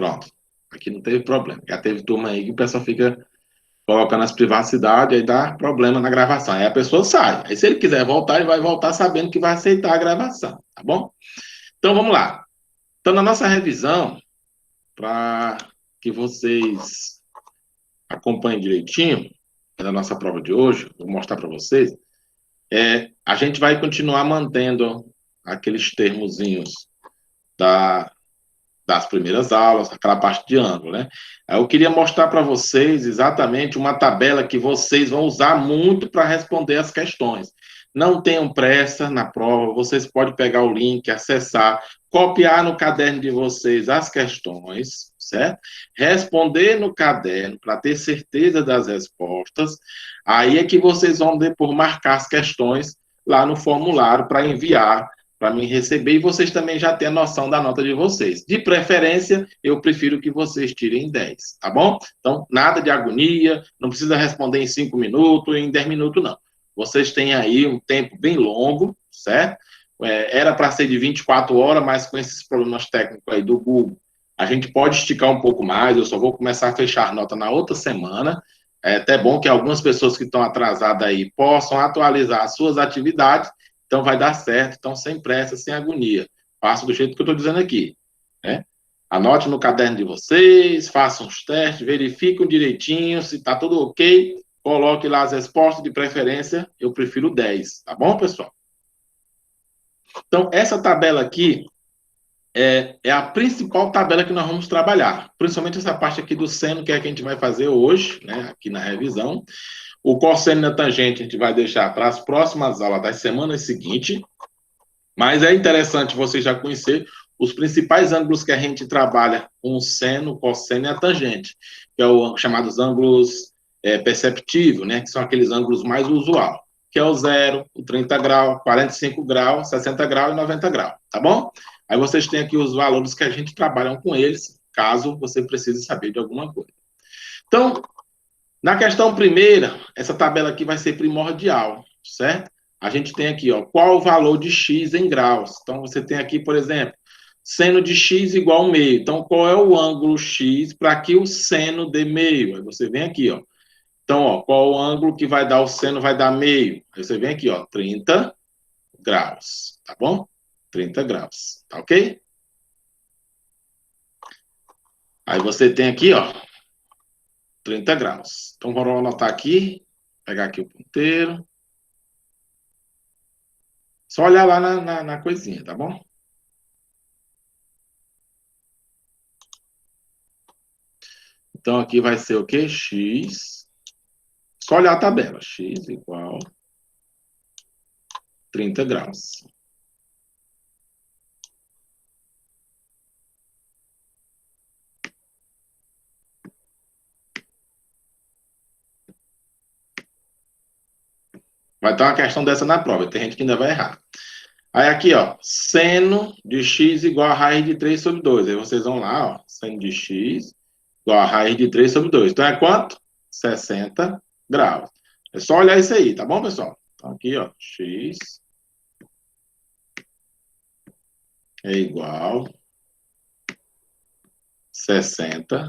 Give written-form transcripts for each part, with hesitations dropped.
Pronto. Aqui não teve problema. Já teve turma aí que o pessoal fica colocando as privacidades, aí dá problema na gravação. Aí a pessoa sai. Aí se ele quiser voltar, ele vai voltar sabendo que vai aceitar a gravação, tá bom? Então vamos lá. Então na nossa revisão, para que vocês acompanhem direitinho, na nossa prova de hoje, vou mostrar para vocês, a gente vai continuar mantendo aqueles termozinhos das primeiras aulas, aquela parte de ângulo, né? Eu queria mostrar para vocês exatamente uma tabela que vocês vão usar muito para responder as questões. Não tenham pressa na prova, vocês podem pegar o link, acessar, copiar no caderno de vocês as questões, certo? Responder no caderno para ter certeza das respostas. Aí é que vocês vão depois marcar as questões lá no formulário para enviar para mim receber, e vocês também já têm a noção da nota de vocês. De preferência, eu prefiro que vocês tirem 10, tá bom? Então, nada de agonia, não precisa responder em 5 minutos, em 10 minutos, não. Vocês têm aí um tempo bem longo, certo? Era para ser de 24 horas, mas com esses problemas técnicos aí do Google, a gente pode esticar um pouco mais, eu só vou começar a fechar nota na outra semana. É até bom que algumas pessoas que estão atrasadas aí possam atualizar as suas atividades. Então, vai dar certo. Então, sem pressa, sem agonia. Faça do jeito que eu estou dizendo aqui, né? Anote no caderno de vocês, façam os testes, verifiquem direitinho, se está tudo ok, coloque lá as respostas, de preferência, eu prefiro 10, tá bom, pessoal? Então, essa tabela aqui é a principal tabela que nós vamos trabalhar, principalmente essa parte aqui do seno, que é a que a gente vai fazer hoje, né, aqui na revisão. O cosseno e a tangente a gente vai deixar para as próximas aulas das semanas seguintes, mas é interessante você já conhecer os principais ângulos que a gente trabalha com o seno, o cosseno e a tangente, que é os chamados ângulos perceptíveis, né, que são aqueles ângulos mais usual, que é o 0, o 30 graus, 45 graus, 60 graus e 90 graus, tá bom? Aí vocês têm aqui os valores que a gente trabalha com eles, caso você precise saber de alguma coisa. Então, na questão primeira, essa tabela aqui vai ser primordial, certo? A gente tem aqui, ó, qual o valor de x em graus. Então, você tem aqui, por exemplo, seno de x igual meio. Então, qual é o ângulo x para que o seno dê meio? Aí você vem aqui, ó. Então, ó, qual o ângulo que vai dar o seno vai dar meio? Aí você vem aqui, ó, 30 graus, tá bom? 30 graus, tá ok? Aí você tem aqui, ó, 30 graus. Então, vamos anotar aqui, pegar aqui o ponteiro. Só olhar lá na coisinha, tá bom? Então, aqui vai ser o quê? X. Só olhar a tabela. X igual 30 graus. Vai ter uma questão dessa na prova. Tem gente que ainda vai errar. Aí aqui, ó. Seno de x igual a raiz de 3 sobre 2. Aí vocês vão lá, ó. Seno de x igual a raiz de 3 sobre 2. Então, é quanto? 60 graus. É só olhar isso aí, tá bom, pessoal? Então, aqui, ó. X é igual 60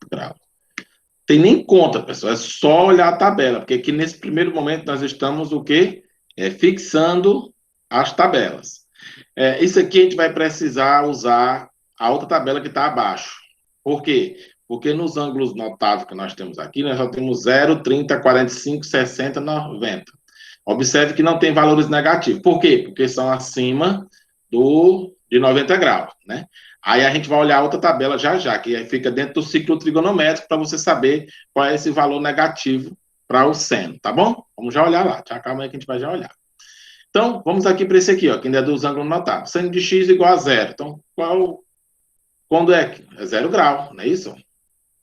graus. Tem nem conta, pessoal. É só olhar a tabela. Porque aqui, nesse primeiro momento, nós estamos o quê? Fixando as tabelas. Isso aqui a gente vai precisar usar a outra tabela que está abaixo. Por quê? Porque nos ângulos notáveis que nós temos aqui, nós só temos 0, 30, 45, 60, 90. Observe que não tem valores negativos. Por quê? Porque são acima de 90 graus, né? Aí a gente vai olhar outra tabela já, que fica dentro do ciclo trigonométrico, para você saber qual é esse valor negativo para o seno, tá bom? Vamos já olhar lá. Calma aí que a gente vai já olhar. Então, vamos aqui para esse aqui, ó, que ainda é dos ângulos notáveis. Seno de x igual a 0. Então, quando é? É 0 grau, não é isso?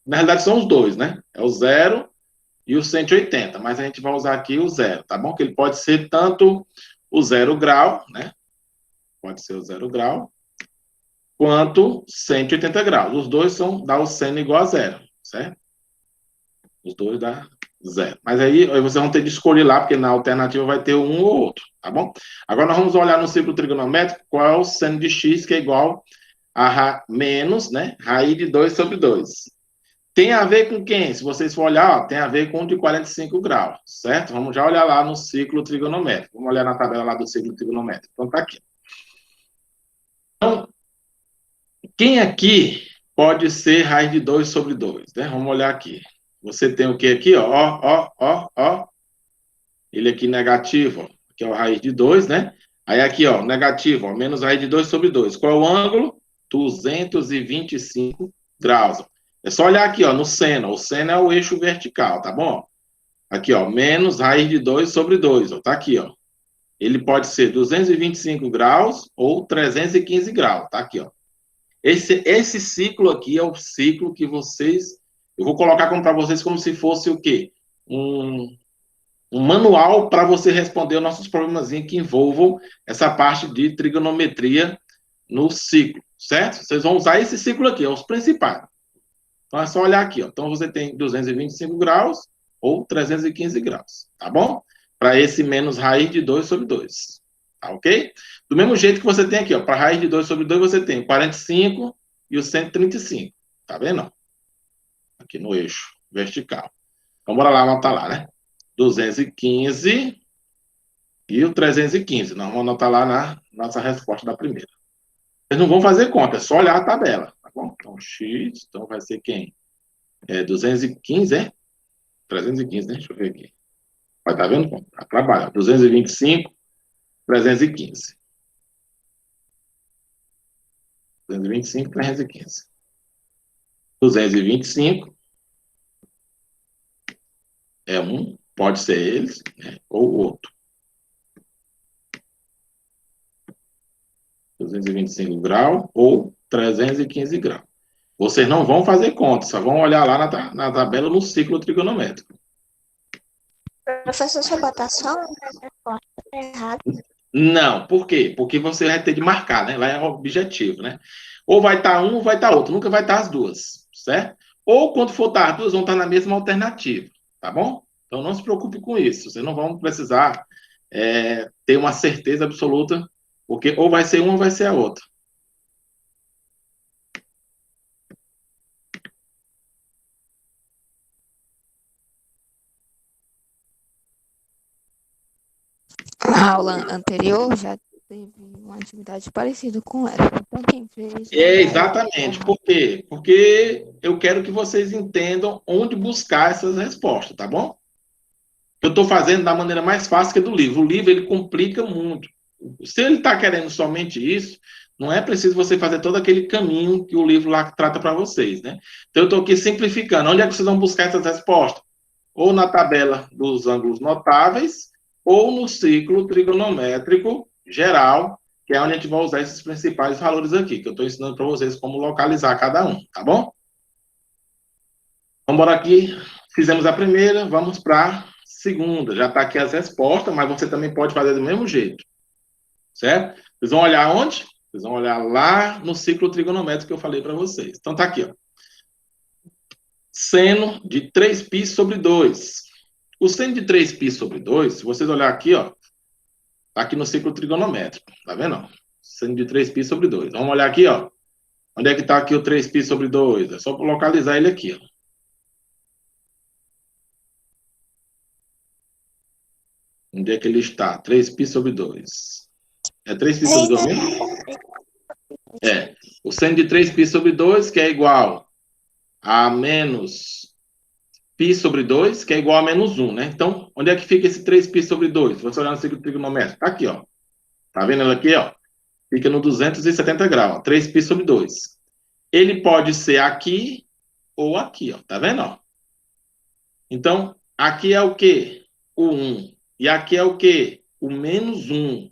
Na realidade, são os dois, né? É o 0 e o 180, mas a gente vai usar aqui o 0, tá bom? Que ele pode ser tanto o 0 grau, né? Pode ser o 0 grau, quanto 180 graus. Os dois dá o seno igual a 0, certo? Os dois dá 0. Mas aí vocês vão ter de escolher lá, porque na alternativa vai ter um ou outro, tá bom? Agora nós vamos olhar no círculo trigonométrico qual é o seno de x, que é igual menos, né? Raiz de 2 sobre 2. Tem a ver com quem? Se vocês for olhar, ó, tem a ver com o de 45 graus, certo? Vamos já olhar lá no ciclo trigonométrico. Vamos olhar na tabela lá do ciclo trigonométrico. Então, tá aqui. Então, quem aqui pode ser raiz de 2 sobre 2, né? Vamos olhar aqui. Você tem o que aqui, ó. Ele aqui negativo, ó, que é o raiz de 2, né? Aí aqui, ó, negativo, ó, menos raiz de 2 sobre 2. Qual é o ângulo? 225 graus. É só olhar aqui, ó, no seno. O seno é o eixo vertical, tá bom? Aqui, ó, menos raiz de 2 sobre 2, ó, tá aqui, ó. Ele pode ser 225 graus ou 315 graus, tá aqui, ó. Esse ciclo aqui é o ciclo que vocês... Eu vou colocar para vocês como se fosse o quê? Um manual para você responder os nossos problemas que envolvam essa parte de trigonometria no ciclo, certo? Vocês vão usar esse ciclo aqui, é os principais. Então, é só olhar aqui, ó. Então, você tem 225 graus ou 315 graus, tá bom? Para esse menos raiz de 2 sobre 2, tá ok? Do mesmo jeito que você tem aqui, ó, para raiz de 2 sobre 2, você tem o 45 e o 135, tá vendo? Aqui no eixo vertical. Então, bora lá anotar lá, né? 215 e o 315. Nós vamos anotar lá na nossa resposta da primeira. Vocês não vão fazer conta, é só olhar a tabela, tá bom? Então, x, então vai ser quem? 215, é? 315, né? Deixa eu ver aqui. Vai, tá vendo? Tá trabalhando. 225, 315. 225, 315. 225 é um, pode ser eles, né? Ou o outro. 225 graus ou 315 graus. Vocês não vão fazer conta, só vão olhar lá na tabela no ciclo trigonométrico. Professor, se eu botar só uma resposta errada. Não, por quê? Porque você vai ter de marcar, né? Lá é o objetivo, né? Ou vai estar um ou vai estar outro, nunca vai estar as duas, certo? Ou quando for estar as duas, vão estar na mesma alternativa, tá bom? Então não se preocupe com isso, vocês não vão precisar ter uma certeza absoluta, porque ou vai ser uma ou vai ser a outra. A aula anterior já teve uma atividade parecida com essa. Então, quem fez... Exatamente. Por quê? Porque eu quero que vocês entendam onde buscar essas respostas, tá bom? Eu estou fazendo da maneira mais fácil que do livro. O livro, ele complica muito. Se ele está querendo somente isso, não é preciso você fazer todo aquele caminho que o livro lá trata para vocês, né? Então, eu estou aqui simplificando. Onde é que vocês vão buscar essas respostas? Ou na tabela dos ângulos notáveis, ou no ciclo trigonométrico geral, que é onde a gente vai usar esses principais valores aqui, que eu estou ensinando para vocês como localizar cada um, tá bom? Vamos embora aqui. Fizemos a primeira, vamos para a segunda. Já está aqui as respostas, mas você também pode fazer do mesmo jeito, certo? Vocês vão olhar onde? Vocês vão olhar lá no ciclo trigonométrico que eu falei para vocês. Então, está aqui, ó. Seno de 3π sobre 2. O seno de 3π sobre 2, se vocês olharem aqui, ó, tá aqui no ciclo trigonométrico, tá vendo? Seno de 3π sobre 2. Vamos olhar aqui, ó. Onde é que tá aqui o 3π sobre 2? É só localizar ele aqui, ó. Onde é que ele está? 3π sobre 2. É 3π sobre 2 mesmo? É. O seno de 3π sobre 2, que é igual a menos π sobre 2, que é igual a menos 1, né? Então, onde é que fica esse 3π sobre 2? Se você olhar no ciclo trigonométrico, tá aqui, ó. Tá vendo ele aqui, ó? Fica no 270 graus, ó. 3π sobre 2. Ele pode ser aqui ou aqui, ó. Tá vendo, ó? Então, aqui é o quê? O 1. E aqui é o quê? O menos 1.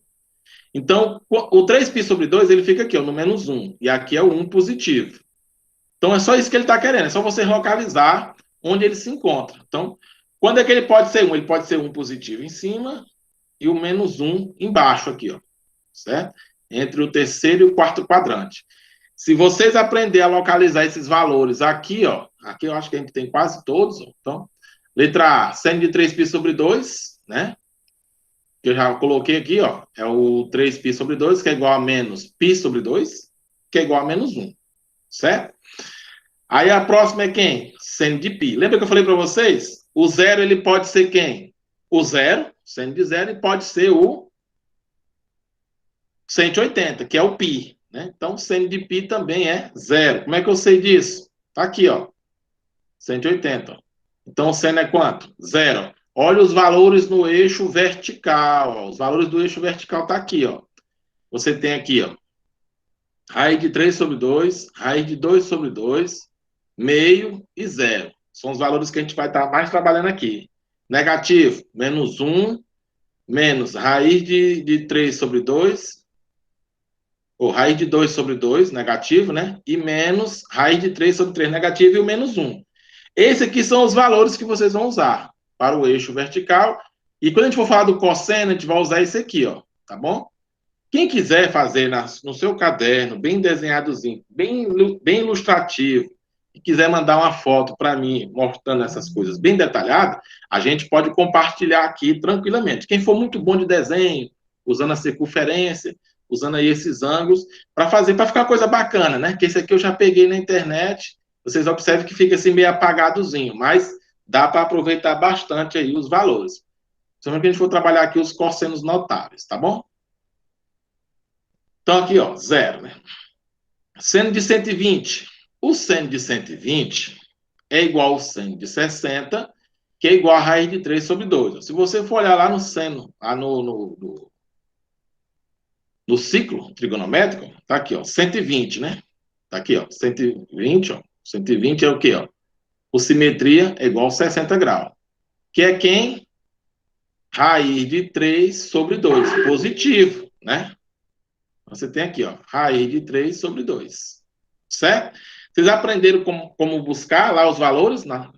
Então, o 3π sobre 2, ele fica aqui, ó, no menos 1. E aqui é o 1 positivo. Então, é só isso que ele está querendo. É só você localizar onde ele se encontra. Então, quando é que ele pode ser 1? Ele pode ser 1 positivo em cima e o menos 1 embaixo aqui, ó. Certo? Entre o terceiro e o quarto quadrante. Se vocês aprenderem a localizar esses valores aqui, ó. Aqui eu acho que a gente tem quase todos, ó. Então, letra A, seno de 3π sobre 2, né? Que eu já coloquei aqui, ó. É o 3π sobre 2, que é igual a menos π sobre 2, que é igual a menos 1, certo? Aí a próxima é quem? Seno de π. Lembra que eu falei para vocês? O zero, ele pode ser quem? O zero, seno de zero, e pode ser o 180, que é o π. Né? Então, seno de π também é zero. Como é que eu sei disso? Tá aqui, ó. 180. Ó. Então, o seno é quanto? Zero. Olha os valores no eixo vertical. Ó. Os valores do eixo vertical tá aqui, ó. Você tem aqui, ó. Raiz de 3 sobre 2, raiz de 2 sobre 2, meio e zero. São os valores que a gente vai estar mais trabalhando aqui. Negativo, menos 1, menos raiz de 3 sobre 2, ou raiz de 2 sobre 2, negativo, né? E menos raiz de 3 sobre 3, negativo, e o menos 1. Esses aqui são os valores que vocês vão usar para o eixo vertical. E quando a gente for falar do cosseno, a gente vai usar esse aqui, ó. Tá bom? Quem quiser fazer no seu caderno, bem desenhadozinho, bem ilustrativo, e quiser mandar uma foto para mim, mostrando essas coisas bem detalhadas, a gente pode compartilhar aqui tranquilamente. Quem for muito bom de desenho, usando a circunferência, usando aí esses ângulos, para fazer, para ficar uma coisa bacana, né? Que esse aqui eu já peguei na internet, vocês observam que fica assim meio apagadozinho, mas dá para aproveitar bastante aí os valores. Só que a gente for trabalhar aqui os cossenos notáveis, tá bom? Então, aqui, ó, zero, né? Seno de 120. O seno de 120 é igual ao seno de 60, que é igual a raiz de 3 sobre 2. Se você for olhar lá no seno, lá no ciclo trigonométrico, tá aqui, ó, 120, né? Tá aqui, ó, 120, ó. 120 é o quê, ó? O simetria é igual a 60 graus. Que é quem? Raiz de 3 sobre 2. Positivo, né? Você tem aqui, ó, raiz de 3 sobre 2. Certo? Vocês aprenderam como buscar lá os valores? Né?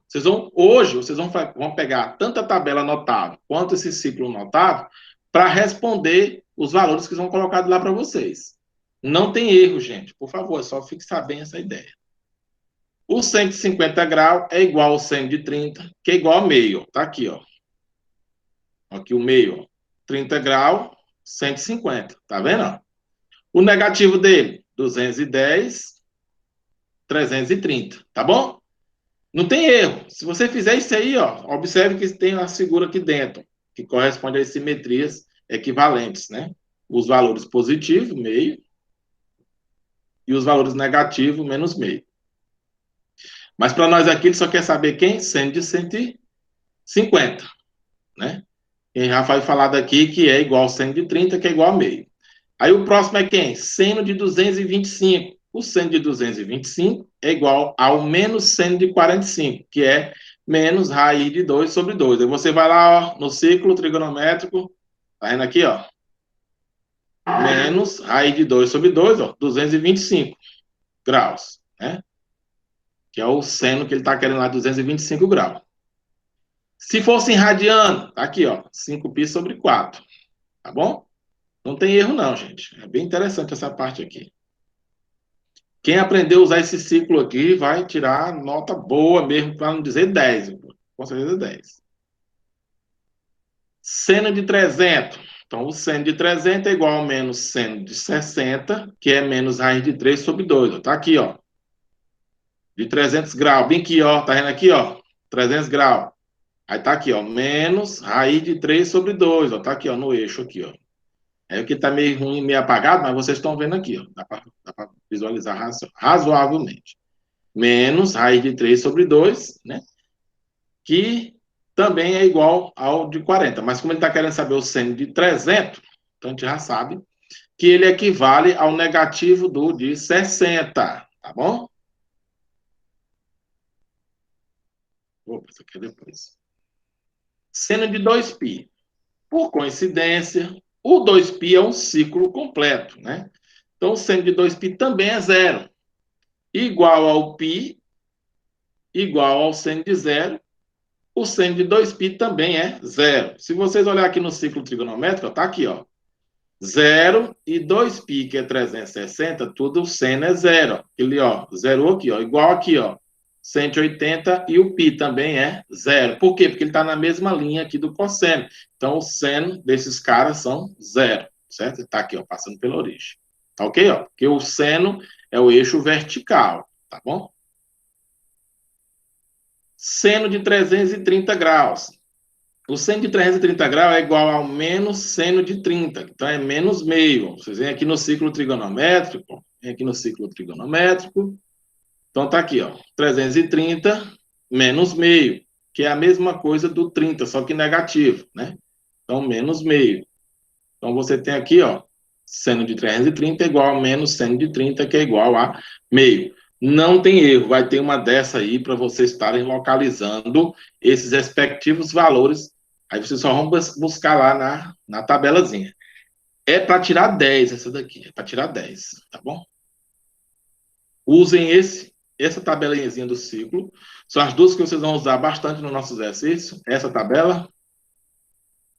Hoje, vocês vão pegar tanto a tabela notável quanto esse ciclo notável para responder os valores que são colocados lá para vocês. Não tem erro, gente. Por favor, é só fixar bem essa ideia. O 150 graus é igual ao seno de 30, que é igual a meio. Tá aqui, ó. Aqui o meio, ó. 30 graus, 150. Tá vendo? O negativo dele, 210, 330, tá bom? Não tem erro. Se você fizer isso aí, ó, observe que tem uma figura aqui dentro, que corresponde às simetrias equivalentes, né? Os valores positivos, meio, e os valores negativos, menos meio. Mas para nós aqui, ele só quer saber quem? Seno de 150, né? E já foi falado aqui que é igual ao seno de 30, que é igual a meio. Aí o próximo é quem? Seno de 225. O seno de 225 é igual ao menos seno de 45, que é menos raiz de 2 sobre 2. Aí você vai lá, ó, no ciclo trigonométrico, tá vendo aqui, ó? Menos raiz de 2 sobre 2, ó, 225 graus, né? Que é o seno que ele está querendo lá, 225 graus. Se fosse em radiano, tá aqui, ó, 5π sobre 4, tá bom? Não tem erro não, gente. É bem interessante essa parte aqui. Quem aprendeu a usar esse ciclo aqui vai tirar nota boa mesmo, para não dizer 10. Com certeza 10. Seno de 300. Então, o seno de 300 é igual ao menos seno de 60, que é menos raiz de 3 sobre 2. Está aqui, ó. De 300 graus. Bem aqui, ó. Tá vendo aqui, ó? 300 graus. Aí tá aqui, ó. Menos raiz de 3 sobre 2. Ó. Tá aqui, ó. No eixo aqui, ó. É o que tá meio ruim, meio apagado, mas vocês estão vendo aqui, ó. Dá para visualizar razoavelmente. Menos raiz de 3 sobre 2, né? Que também é igual ao de 40. Mas como ele está querendo saber o seno de 300, então a gente já sabe que ele equivale ao negativo do de 60, tá bom? Opa, isso aqui é depois. Seno de 2π. Por coincidência, o 2π é um ciclo completo, né? Então, o seno de 2π também é zero. Igual ao π, igual ao seno de zero, o seno de 2π também é zero. Se vocês olharem aqui no ciclo trigonométrico, tá aqui, ó. 0 e 2π, que é 360, tudo o seno é zero. Ele, ó, zerou aqui, ó. Igual aqui, ó. 180 e o π também é zero. Por quê? Porque ele está na mesma linha aqui do cosseno. Então, o seno desses caras são zero, certo? Está aqui, ó, passando pela origem. Tá ok? Ó? Porque o seno é o eixo vertical, tá bom? Seno de 330 graus. O seno de 330 graus é igual ao menos seno de 30. Então, é menos meio. Vocês vêm aqui no ciclo trigonométrico. Vem aqui no ciclo trigonométrico. Então, tá aqui, ó. 330 menos meio, que é a mesma coisa do 30, só que negativo, né? Então, menos meio. Então, você tem aqui, ó, seno de 330 é igual a menos seno de 30, que é igual a meio. Não tem erro, vai ter uma dessa aí para vocês estarem localizando esses respectivos valores. Aí vocês só vão buscar lá na tabelazinha. É para tirar 10 essa daqui, é para tirar 10, tá bom? Usem essa tabelazinha do ciclo. São as duas que vocês vão usar bastante no nosso exercício. Essa tabela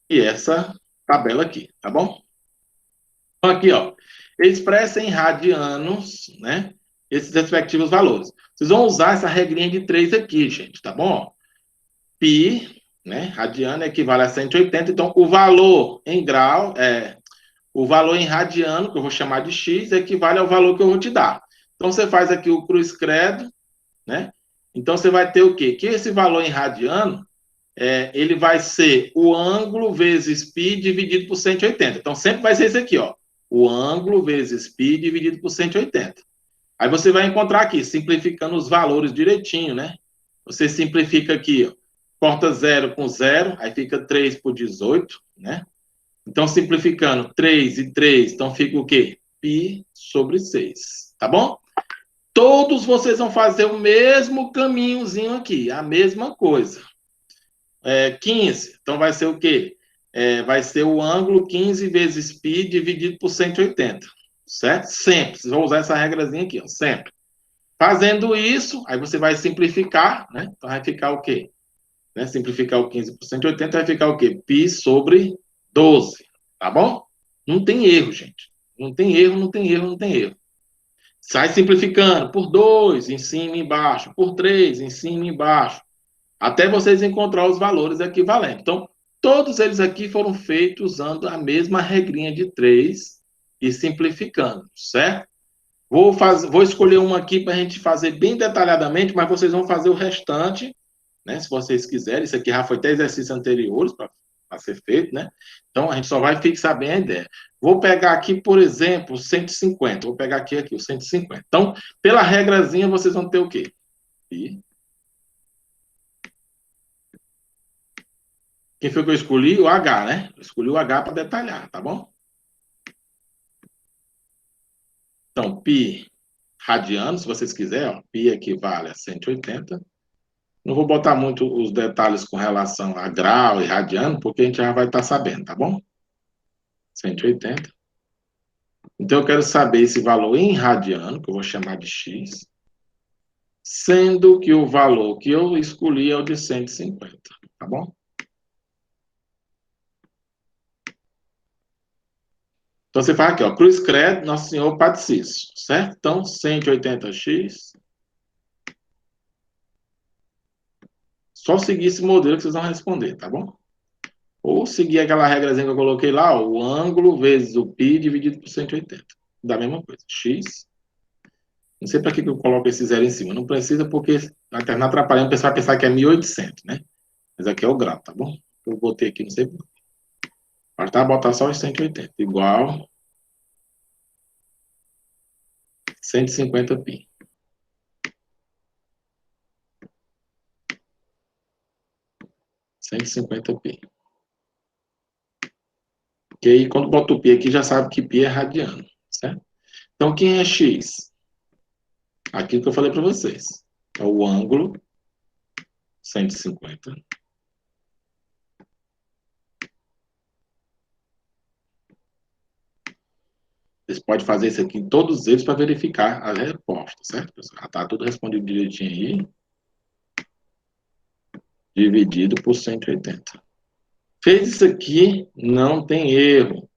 e essa tabela aqui, tá bom? Então, aqui, ó, expressa em radianos, né, esses respectivos valores. Vocês vão usar essa regrinha de 3 aqui, gente, tá bom? Pi, né, radiano equivale a 180, então o valor em grau, o valor em radiano, que eu vou chamar de x, equivale ao valor que eu vou te dar. Então, você faz aqui o cruz credo, né? Então, você vai ter o quê? Que esse valor em radiano, ele vai ser o ângulo vezes π dividido por 180. Então, sempre vai ser esse aqui, ó. O ângulo vezes π dividido por 180. Aí você vai encontrar aqui, simplificando os valores direitinho, né? Você simplifica aqui, ó. Corta 0 com 0, aí fica 3 por 18, né? Então, simplificando 3 e 3, então fica o quê? Π sobre 6, tá bom? Todos vocês vão fazer o mesmo caminhozinho aqui, a mesma coisa. 15, então vai ser o quê? Vai ser o ângulo 15 vezes π dividido por 180, certo? Sempre, vocês vão usar essa regrazinha aqui, ó, sempre. Fazendo isso, aí você vai simplificar, né? Então vai ficar o quê? Né? Simplificar o 15 por 180 vai ficar o quê? Π sobre 12, tá bom? Não tem erro, gente. Não tem erro, não tem erro, não tem erro. Sai simplificando por 2 em cima e embaixo, por 3 em cima e embaixo, até vocês encontrar os valores equivalentes. Então, todos eles aqui foram feitos usando a mesma regrinha de 3 e simplificando, certo? Vou escolher uma aqui para a gente fazer bem detalhadamente, mas vocês vão fazer o restante, né? Se vocês quiserem. Isso aqui já foi até exercícios anteriores para ser feito, né? Então, a gente só vai fixar bem a ideia. Vou pegar aqui, por exemplo, 150. Vou pegar aqui o 150. Então, pela regrazinha, vocês vão ter o quê? E quem foi que eu escolhi? O H, né? Eu escolhi o H para detalhar, tá bom? Então, π radiano, se vocês quiserem, ó, π equivale a 180. Não vou botar muito os detalhes com relação a grau e radiano, porque a gente já vai estar sabendo, tá bom? 180. Então, eu quero saber esse valor em radiano, que eu vou chamar de x, sendo que o valor que eu escolhi é o de 150, tá bom? Então, você faz aqui, ó, cruz credo, Nosso Senhor Padre Cício, certo? Então, 180x. Só seguir esse modelo que vocês vão responder, tá bom? Ou seguir aquela regrazinha que eu coloquei lá, ó, o ângulo vezes o π dividido por 180. Da mesma coisa, x. Não sei para que eu coloco esse zero em cima. Não precisa, porque vai terminar atrapalhando o pessoal pensar que é 1.800, né? Mas aqui é o grau, tá bom? Eu botei aqui, não sei por quê. Basta botar só os 180. Igual 150π. π. Que aí, quando bota o π aqui, já sabe que π é radiano, certo? Então, quem é x? Aquilo que eu falei para vocês. É o ângulo 150. Vocês podem fazer isso aqui em todos eles para verificar as respostas, certo, pessoal? Está tudo respondido direitinho aí. Dividido por 180. Fez isso aqui, não tem erro.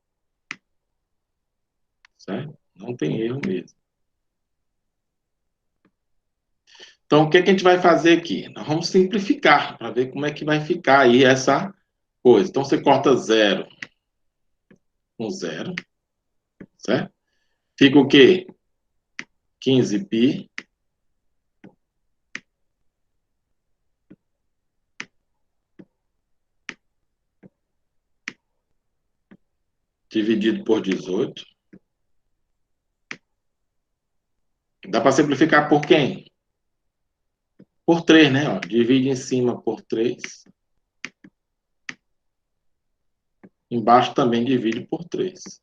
Certo? Não tem erro mesmo. Então, o que a gente vai fazer aqui? Nós vamos simplificar para ver como é que vai ficar aí essa coisa. Então, você corta 0 com 0. Certo? Fica o quê? 15π dividido por 18. Dá para simplificar por quem? Por 3, né? Ó, divide em cima por 3. Embaixo também divide por 3.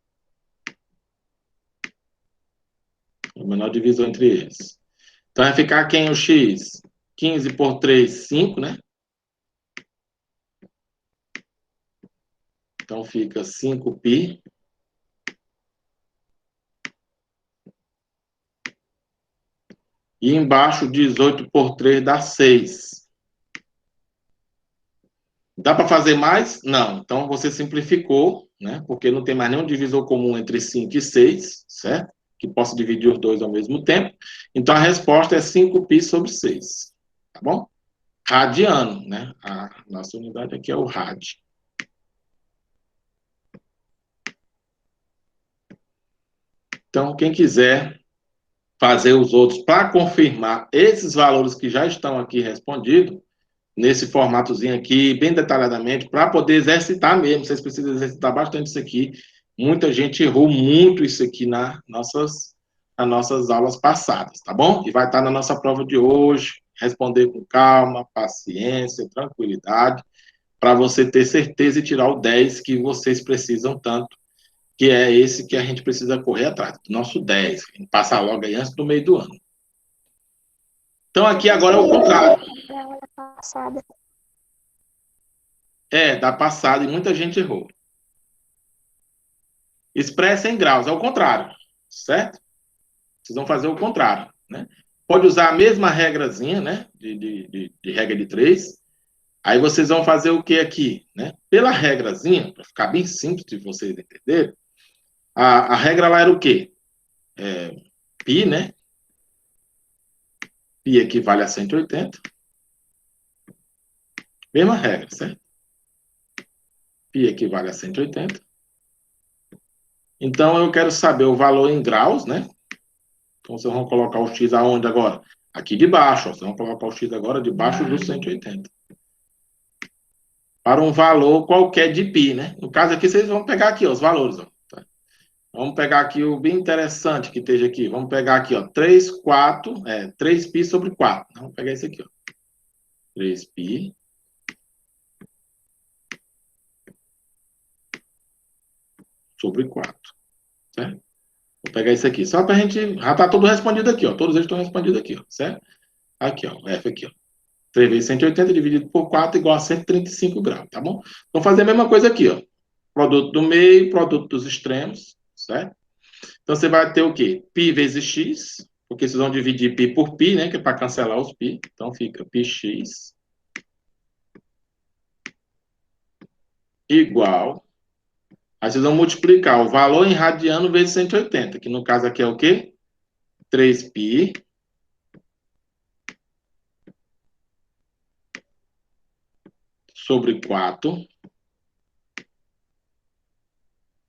O menor divisor entre eles. Então vai ficar quem o x? 15 por 3, 5, né? Então fica 5π. E embaixo 18 por 3 dá 6. Dá para fazer mais? Não. Então você simplificou, né? Porque não tem mais nenhum divisor comum entre 5 e 6, certo? Que possa dividir os dois ao mesmo tempo. Então a resposta é 5π sobre 6. Tá bom? Radiano, né? A nossa unidade aqui é o rad. Então, quem quiser fazer os outros para confirmar esses valores que já estão aqui respondidos, nesse formatozinho aqui, bem detalhadamente, para poder exercitar mesmo. Vocês precisam exercitar bastante isso aqui. Muita gente errou muito isso aqui nas nossas aulas passadas, tá bom? E vai estar na nossa prova de hoje. Responder com calma, paciência, tranquilidade, para você ter certeza e tirar o 10 que vocês precisam tanto, que é esse que a gente precisa correr atrás, do nosso 10, passar logo aí antes do meio do ano. Então, aqui agora é o contrário. Da passada, e muita gente errou. Expressa em graus, é o contrário, certo? Vocês vão fazer o contrário, né? Pode usar a mesma regrazinha, né? De regra de 3. Aí vocês vão fazer o que aqui, né? Pela regrazinha, para ficar bem simples de vocês entenderem, a regra lá era o quê? Π, né? Π equivale a 180. Mesma regra, certo? Π equivale a 180. Então, eu quero saber o valor em graus, né? Então, vocês vão colocar o x aonde agora? Aqui de baixo. Ó. Vocês vão colocar o x agora debaixo do 180. Para um valor qualquer de π, né? No caso aqui, vocês vão pegar aqui ó, os valores. Ó. Tá? Vamos pegar aqui o bem interessante que esteja aqui. Vamos pegar aqui, ó, 3π sobre 4. Vamos pegar esse aqui, ó. 3π sobre 4. Certo? Vou pegar esse aqui. Só para a gente... Já está tudo respondido aqui, ó. Todos eles estão respondidos aqui, ó. Certo? Aqui, ó. F aqui, ó. 3 vezes 180 dividido por 4 igual a 135 graus, tá bom? Vamos fazer a mesma coisa aqui, ó. Produto do meio, produto dos extremos, certo? Então, você vai ter o quê? Π vezes x, porque vocês vão dividir π por π, né? Que é para cancelar os π. Então, fica πx igual. Aí vocês vão multiplicar o valor em radiano vezes 180, que no caso aqui é o quê? 3π sobre 4.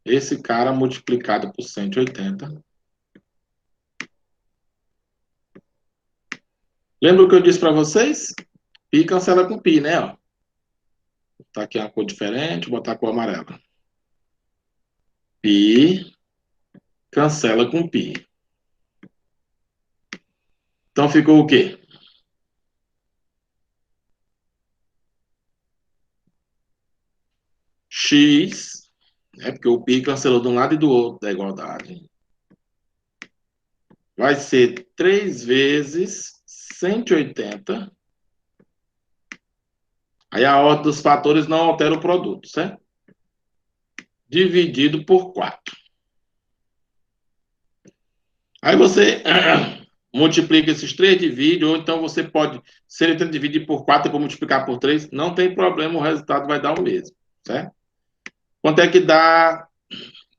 Esse cara multiplicado por 180. Lembra o que eu disse para vocês? Π cancela com π, né? Ó. Vou botar aqui uma cor diferente, vou botar a cor amarela. Π cancela com π. Então ficou o quê? X, né? Porque o π cancelou de um lado e do outro da igualdade. Vai ser 3 vezes 180. Aí a ordem dos fatores não altera o produto, certo? Dividido por 4. Aí você multiplica esses 3, divide, ou então você pode, se ele tenta dividir por 4 e for multiplicar por 3, não tem problema, o resultado vai dar o mesmo, certo? Quanto é que dá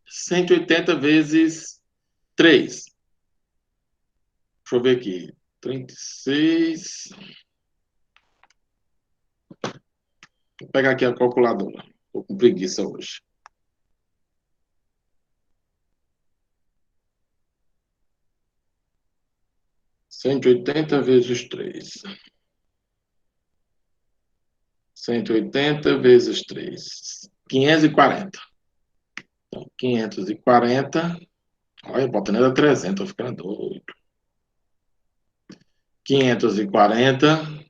180 vezes 3? Deixa eu ver aqui. 36. Vou pegar aqui a calculadora. Estou com preguiça hoje. 180 vezes 3. 180 vezes 3. 540. Então, 540. Olha, botando era 300, tô ficando doido. 540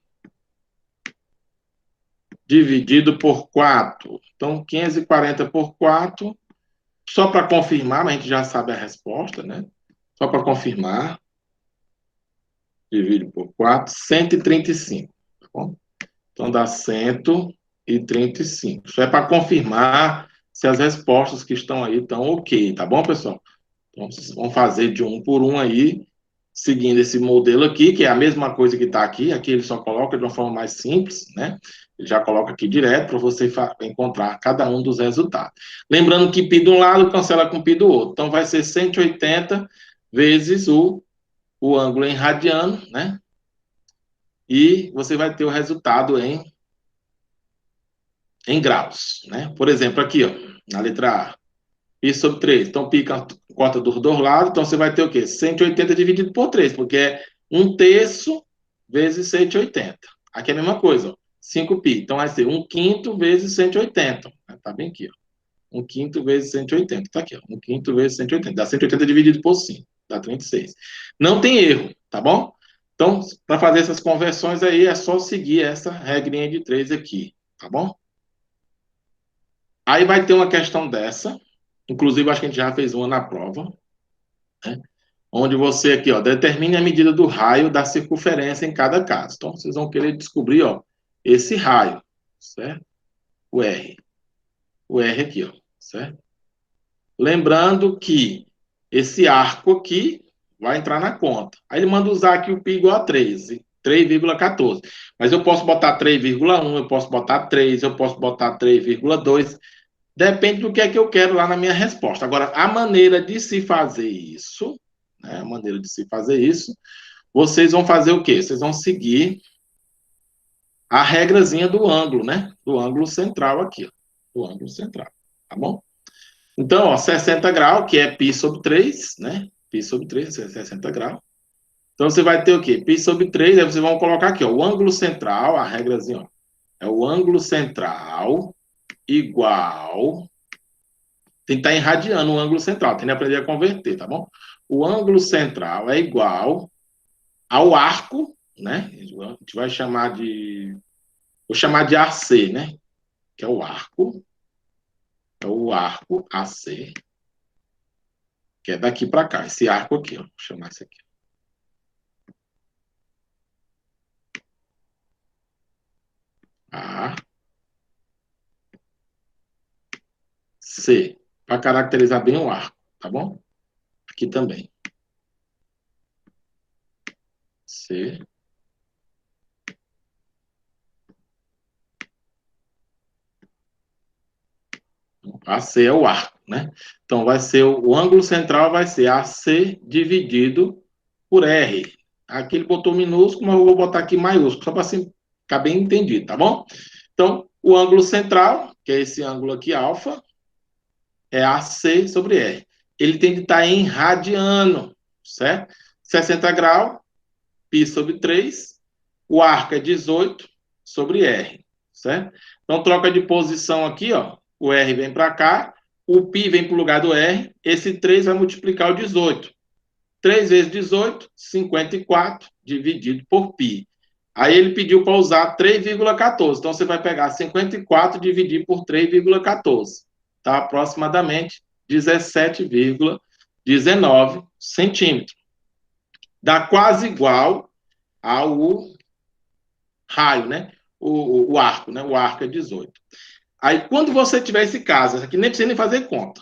dividido por 4. Então, 540 por 4, só para confirmar, mas a gente já sabe a resposta, né? Só para confirmar, divide por 4, 135. Tá bom? Então, dá 135. Isso é para confirmar se as respostas que estão aí estão ok, tá bom, pessoal? Então, vocês vão fazer de um por um aí, seguindo esse modelo aqui, que é a mesma coisa que está aqui. Aqui ele só coloca de uma forma mais simples, né? Ele já coloca aqui direto para você encontrar cada um dos resultados. Lembrando que π de um lado cancela com π do outro. Então, vai ser 180 vezes o ângulo em radiano, né? E você vai ter o resultado em graus, né? Por exemplo, aqui, ó, na letra A, π sobre 3. Então, π corta dos dois lados, então você vai ter o quê? 180 dividido por 3, porque é 1/3 vezes 180. Aqui é a mesma coisa, ó, 5π. Então, vai ser 1/5 vezes 180. Tá bem aqui, ó. 1/5 vezes 180. Tá aqui, ó. 1/5 vezes 180. Dá 180 dividido por 5. Dá 36. Não tem erro, tá bom? Então, para fazer essas conversões aí, é só seguir essa regrinha de 3 aqui, tá bom? Aí vai ter uma questão dessa, inclusive acho que a gente já fez uma na prova, né? Onde você aqui, ó, determine a medida do raio da circunferência em cada caso. Então, vocês vão querer descobrir, ó, esse raio, certo? O R. O R aqui, ó, certo? Lembrando que esse arco aqui vai entrar na conta. Aí ele manda usar aqui o π igual a 13, 3,14. Mas eu posso botar 3,1, eu posso botar 3, eu posso botar 3,2. Depende do que é que eu quero lá na minha resposta. Agora, a maneira de se fazer isso, né, a maneira de se fazer isso, vocês vão fazer o quê? Vocês vão seguir a regrazinha do ângulo, né? Do ângulo central aqui, ó. Do ângulo central, tá bom? Então, ó, 60 graus, que é π sobre 3, né? Π sobre 3, 60 graus. Então, você vai ter o quê? Π sobre 3, aí vocês vão colocar aqui, ó, o ângulo central, a regrazinha, ó, é o ângulo central igual. Tem que estar irradiando o ângulo central, tem que aprender a converter, tá bom? O ângulo central é igual ao arco, né? A gente vai chamar de... Vou chamar de AC, né? Que é o arco. É o arco AC. Que é daqui para cá. Esse arco aqui, ó. Vou chamar esse aqui. A, C. Para caracterizar bem o arco, tá bom? Aqui também. C. AC é o arco, né? Então, vai ser o ângulo central vai ser AC dividido por R. Aqui ele botou minúsculo, mas eu vou botar aqui maiúsculo, só para assim, ficar bem entendido, tá bom? Então, o ângulo central, que é esse ângulo aqui, alfa, é AC sobre R. Ele tem que estar em radiano, certo? 60 graus, π sobre 3. O arco é 18 sobre R, certo? Então, troca de posição aqui, ó. O R vem para cá, o π vem para o lugar do R, esse 3 vai multiplicar o 18. 3 vezes 18, 54, dividido por π. Aí ele pediu para usar 3,14. Então, você vai pegar 54 e dividir por 3,14. Tá? Aproximadamente 17,19 centímetros. Dá quase igual ao raio, né? O arco, né? O arco é 18. Aí, quando você tiver esse caso, aqui nem precisa nem fazer conta.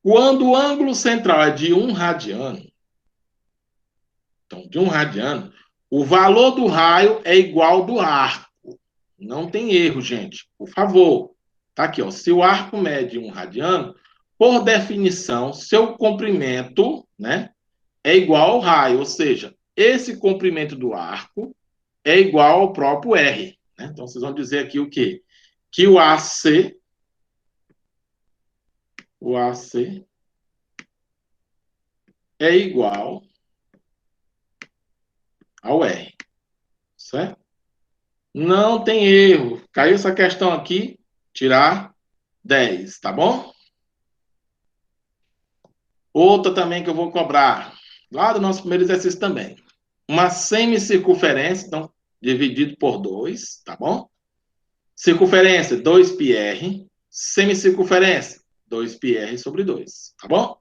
Quando o ângulo central é de 1 radiano, então, de 1 radiano, o valor do raio é igual ao do arco. Não tem erro, gente. Por favor. Tá aqui, ó. Se o arco mede 1 radiano, por definição, seu comprimento, né, é igual ao raio. Ou seja, esse comprimento do arco é igual ao próprio R. Né? Então, vocês vão dizer aqui o quê? Que o AC é igual ao R. Certo? Não tem erro. Caiu essa questão aqui, tirar 10, tá bom? Outra também que eu vou cobrar, lá do nosso primeiro exercício também. Uma semicircunferência, então, dividido por 2, tá bom? Circunferência, 2πr. Semicircunferência, 2πr sobre 2, tá bom?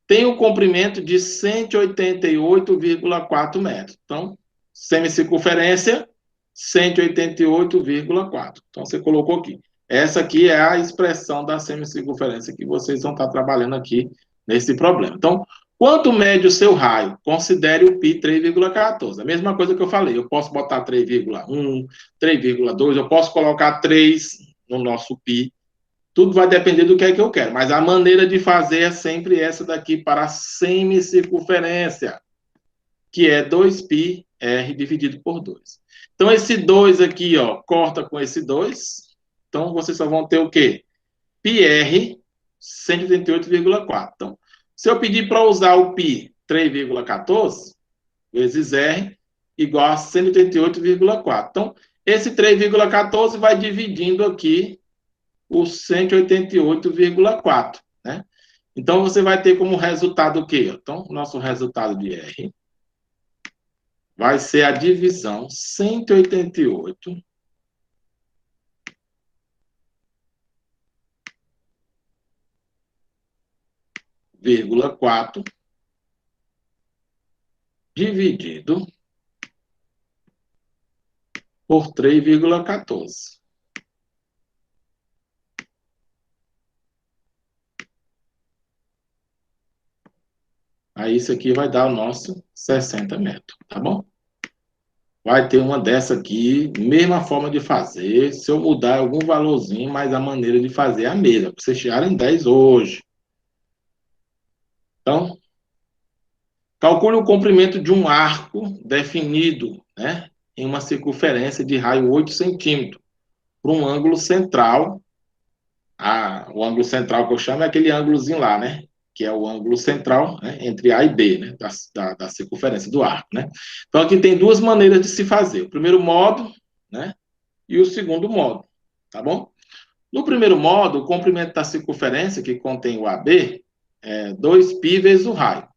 Tem o comprimento de 188,4 metros. Então, semicircunferência, 188,4. Então, você colocou aqui. Essa aqui é a expressão da semicircunferência que vocês vão estar trabalhando aqui nesse problema. Então, quanto mede o seu raio? Considere o π 3,14. A mesma coisa que eu falei. Eu posso botar 3,1, 3,2, eu posso colocar 3 no nosso π. Tudo vai depender do que é que eu quero, mas a maneira de fazer é sempre essa daqui para a semicircunferência, que é 2πr dividido por 2. Então, esse 2 aqui, ó, corta com esse 2. Então, vocês só vão ter o quê? πr 188,4. Então, se eu pedir para usar o π 3,14 vezes r igual a 188,4. Então, esse 3,14 vai dividindo aqui o 188,4, né? Então, você vai ter como resultado o quê? Então, o nosso resultado de R vai ser a divisão 188,4 dividido por 3,14. Aí isso aqui vai dar o nosso 60 metros, tá bom? Vai ter uma dessa aqui, mesma forma de fazer. Se eu mudar algum valorzinho, mas a maneira de fazer é a mesma. Vocês tirarem 10 hoje. Então, calcule o comprimento de um arco definido, né, em uma circunferência de raio 8 centímetros, para um ângulo central. O ângulo central que eu chamo é aquele ângulozinho lá, né? Que é o ângulo central, né, entre A e B, né, da circunferência do arco, né? Então, aqui tem duas maneiras de se fazer. O primeiro modo, né, e o segundo modo, tá bom? No primeiro modo, o comprimento da circunferência, que contém o AB, é 2π vezes o raio,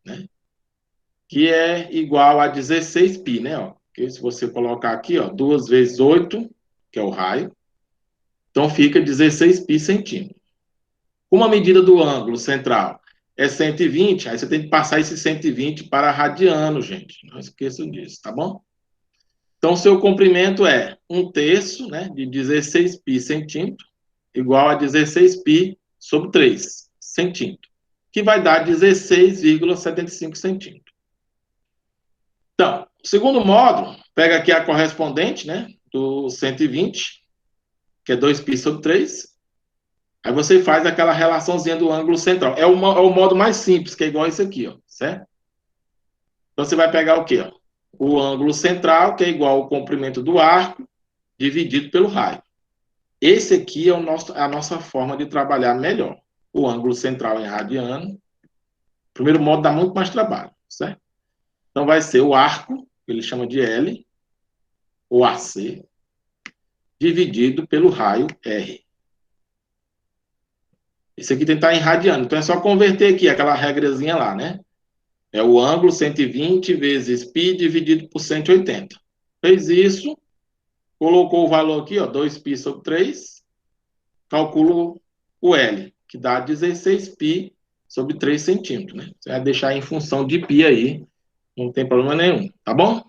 né? Que é igual a 16π, né? Ó, que se você colocar aqui, ó, 2 vezes 8, que é o raio, então fica 16π centímetros. Como a medida do ângulo central é 120, aí você tem que passar esse 120 para radiano, gente. Não esqueçam disso, tá bom? Então, seu comprimento é 1/3, né, de 16π centímetros, igual a 16π sobre 3 centímetros, que vai dar 16,75 centímetros. Então, o segundo módulo, pega aqui a correspondente, né, do 120, que é 2π sobre 3. Aí você faz aquela relaçãozinha do ângulo central. É o modo mais simples, que é igual esse aqui, ó, certo? Então, você vai pegar o quê? Ó? O ângulo central, que é igual ao comprimento do arco, dividido pelo raio. Esse aqui é a nossa forma de trabalhar melhor. O ângulo central em radiano. O primeiro modo dá muito mais trabalho, certo? Então, vai ser o arco, que ele chama de L, ou AC, dividido pelo raio R. Esse aqui tem que estar em radiano. Então, é só converter aqui aquela regrazinha lá, né? É o ângulo 120 vezes π dividido por 180. Fez isso, colocou o valor aqui, ó, 2π sobre 3, calculo o L, que dá 16π sobre 3 centímetros, né? Você vai deixar em função de π aí, não tem problema nenhum, tá bom?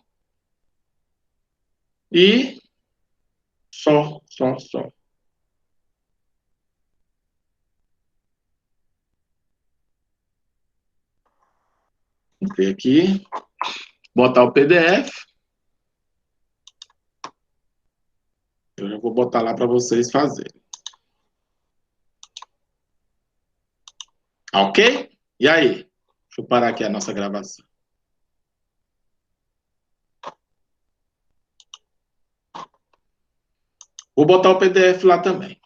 E só. Vou ver aqui, botar o PDF. Eu já vou botar lá para vocês fazerem. Ok? E aí? Deixa eu parar aqui a nossa gravação. Vou botar o PDF lá também.